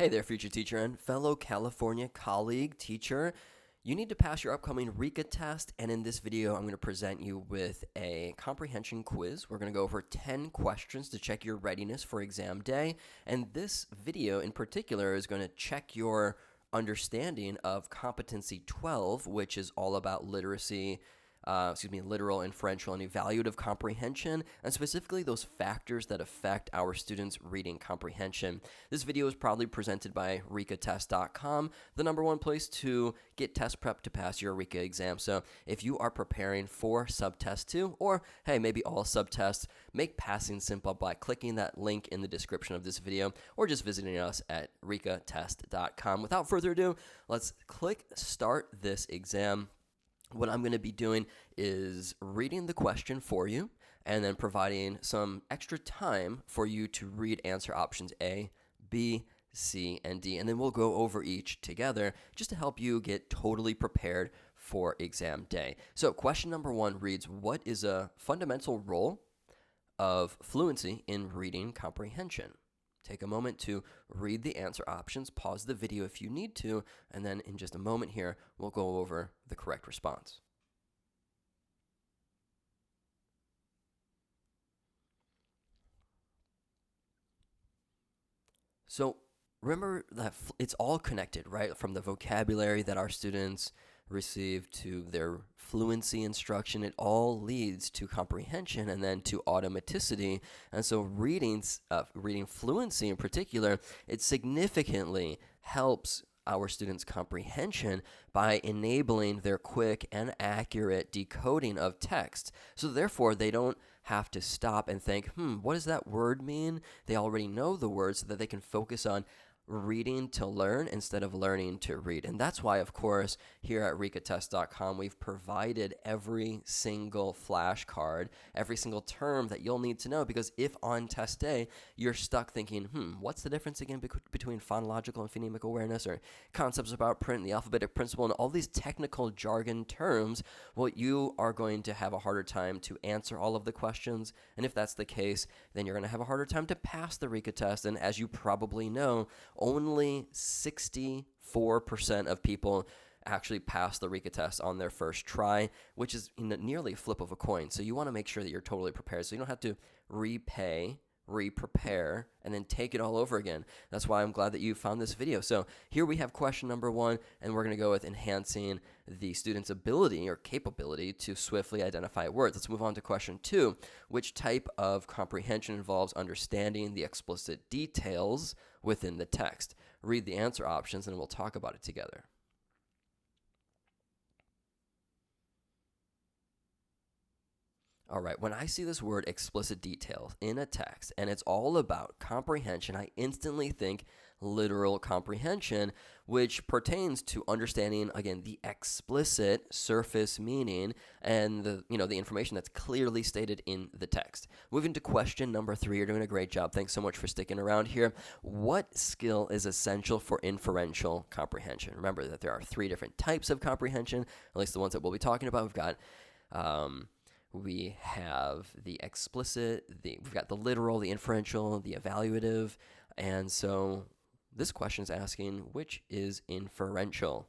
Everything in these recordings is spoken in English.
Hey there, future teacher and fellow California colleague teacher. You need to pass your upcoming Rica test, and in this video, I'm going to present you with a comprehension quiz. We're going to go over 10 questions to check your readiness for exam day, and this video in particular is going to check your understanding of competency 12, which is all about literal, inferential, and evaluative comprehension, and specifically those factors that affect our students' reading comprehension. This video is proudly presented by ricatest.com, the #1 place to get test prep to pass your Rica exam. So if you are preparing for subtest 2, or hey, maybe all subtests, make passing simple by clicking that link in the description of this video, or just visiting us at ricatest.com. Without further ado, let's click start this exam. What I'm going to be doing is reading the question for you and then providing some extra time for you to read answer options A, B, C, and D. And then we'll go over each together just to help you get totally prepared for exam day. So question number 1 reads, what is a fundamental role of fluency in reading comprehension? Take a moment to read the answer options, pause the video if you need to, and then in just a moment here, we'll go over the correct response. So remember that it's all connected, right? From the vocabulary that our students receive to their fluency instruction, it all leads to comprehension and then to automaticity. And so reading fluency in particular, it significantly helps our students' comprehension by enabling their quick and accurate decoding of text. So therefore, they don't have to stop and think, what does that word mean? They already know the word so that they can focus on reading to learn instead of learning to read. And that's why, of course, here at ricatest.com, we've provided every single flashcard, every single term that you'll need to know, because if on test day you're stuck thinking, what's the difference again between phonological and phonemic awareness, or concepts about print, the alphabetic principle, and all these technical jargon terms, well, you are going to have a harder time to answer all of the questions. And if that's the case, then you're going to have a harder time to pass the Rica test. And as you probably know, only 64% of people actually pass the Rica test on their first try, which is nearly a flip of a coin. So you want to make sure that you're totally prepared so you don't have to re-prepare, and then take it all over again. That's why I'm glad that you found this video. So here we have question number 1, and we're going to go with enhancing the student's ability or capability to swiftly identify words. Let's move on to question 2. Which type of comprehension involves understanding the explicit details within the text? Read the answer options, and we'll talk about it together. All right, when I see this word explicit details in a text and it's all about comprehension, I instantly think literal comprehension, which pertains to understanding, again, the explicit surface meaning and the information that's clearly stated in the text. Moving to question number 3, you're doing a great job. Thanks so much for sticking around here. What skill is essential for inferential comprehension? Remember that there are 3 different types of comprehension, at least the ones that we'll be talking about. We have the explicit, we've got the literal, the inferential, the evaluative, and so this question is asking, which is inferential?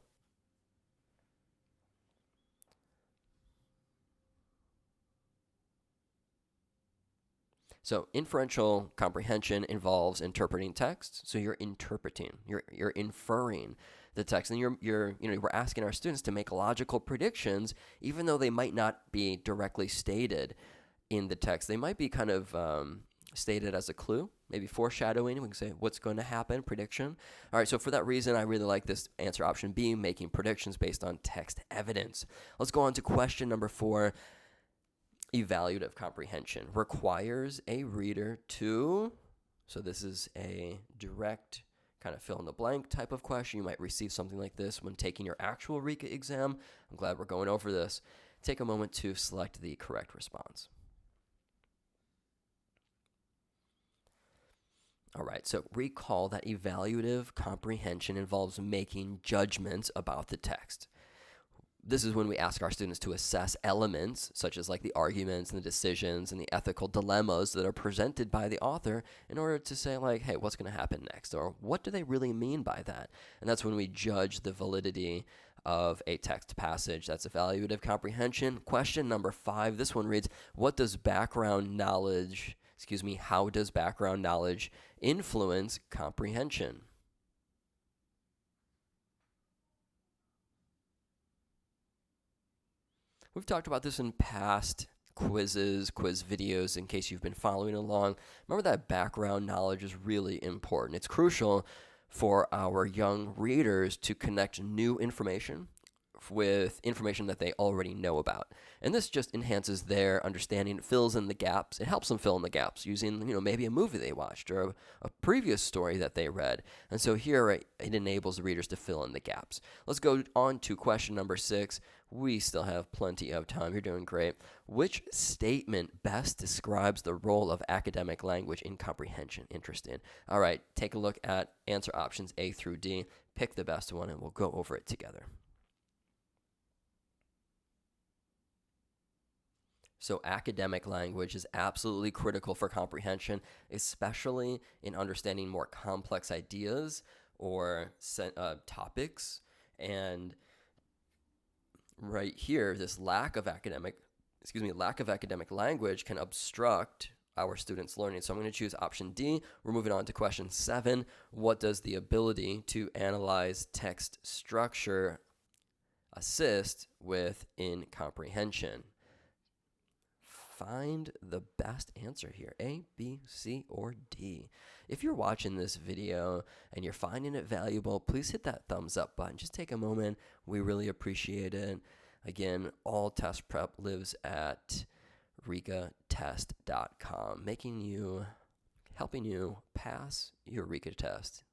So inferential comprehension involves interpreting text. So you're interpreting, you're inferring the text, and we're asking our students to make logical predictions, even though they might not be directly stated in the text. They might be kind of stated as a clue, maybe foreshadowing. We can say what's going to happen, prediction. All right, so for that reason, I really like this answer option B, making predictions based on text evidence. Let's go on to question number 4. Evaluative comprehension requires a reader to, so this is a direct kind of fill in the blank type of question. You might receive something like this when taking your actual Rica exam. I'm glad we're going over this. Take a moment to select the correct response. All right, so recall that evaluative comprehension involves making judgments about the text. This is when we ask our students to assess elements such as like the arguments and the decisions and the ethical dilemmas that are presented by the author in order to say like, hey, what's going to happen next? Or what do they really mean by that? And that's when we judge the validity of a text passage. That's evaluative comprehension. Question number 5. This one reads, how does background knowledge influence comprehension? We've talked about this in past quiz videos in case you've been following along. Remember that background knowledge is really important. It's crucial for our young readers to connect new information with information that they already know about. And this just enhances their understanding, fills in the gaps. It helps them fill in the gaps using, maybe a movie they watched or a previous story that they read. And so here it enables the readers to fill in the gaps. Let's go on to question number 6. We still have plenty of time. You're doing great. Which statement best describes the role of academic language in comprehension? Interesting. All right, take a look at answer options A through D. Pick the best one and we'll go over it together. So academic language is absolutely critical for comprehension, especially in understanding more complex ideas or topics. And right here, this lack of academic language can obstruct our students' learning. So I'm going to choose option D. We're moving on to question 7. What does the ability to analyze text structure assist with in comprehension? Find the best answer here, A, B, C, or D. If you're watching this video and you're finding it valuable, please hit that thumbs up button. Just take a moment. We really appreciate it. Again, all test prep lives at ricatest.com, helping you pass your Rica test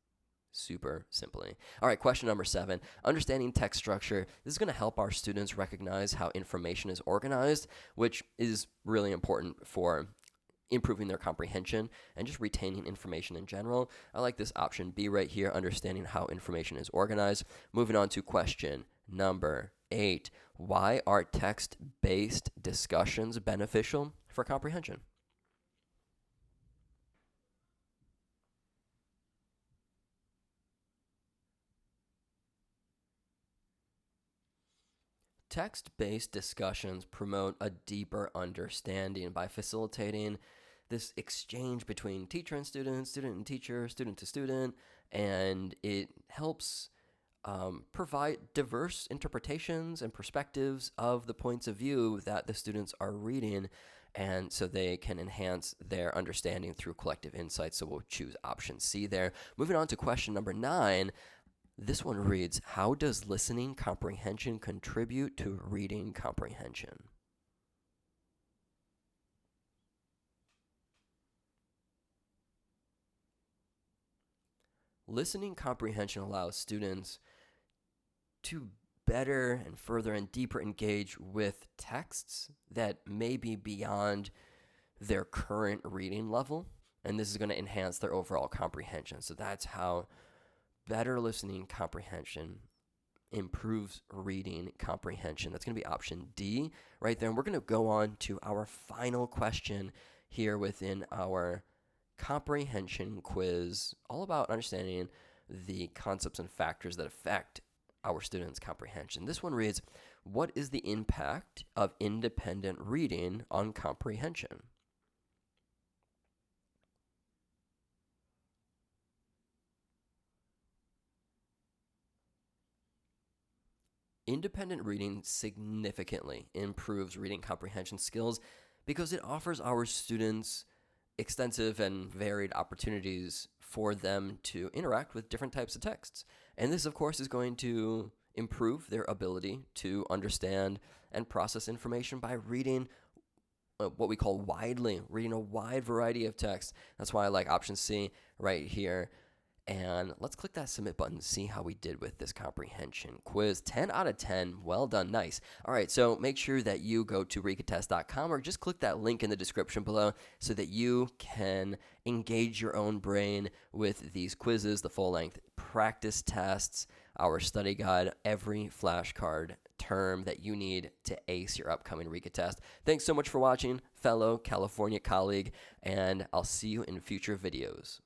super simply. All right, question number 7. Understanding text structure. This is going to help our students recognize how information is organized, which is really important for improving their comprehension and just retaining information in general. I like this option B right here, understanding how information is organized. Moving on to question number 8. Why are text-based discussions beneficial for comprehension? Text-based discussions promote a deeper understanding by facilitating this exchange between teacher and student and teacher, student to student, and it helps provide diverse interpretations and perspectives of the points of view that the students are reading, and so they can enhance their understanding through collective insights. So we'll choose option C there. Moving on to question number 9. This one reads, how does listening comprehension contribute to reading comprehension? Listening comprehension allows students to better and further and deeper engage with texts that may be beyond their current reading level, and this is going to enhance their overall comprehension. So that's how better listening comprehension improves reading comprehension. That's going to be option D right there. And we're going to go on to our final question here within our comprehension quiz, all about understanding the concepts and factors that affect our students' comprehension. This one reads, what is the impact of independent reading on comprehension? Independent reading significantly improves reading comprehension skills because it offers our students extensive and varied opportunities for them to interact with different types of texts. And this, of course, is going to improve their ability to understand and process information by reading what we call reading a wide variety of texts. That's why I like option C right here. And let's click that submit button to see how we did with this comprehension quiz. 10 out of 10. Well done. Nice. All right, so make sure that you go to ricatest.com or just click that link in the description below so that you can engage your own brain with these quizzes, the full-length practice tests, our study guide, every flashcard term that you need to ace your upcoming Rica test. Thanks so much for watching, fellow California colleague, and I'll see you in future videos.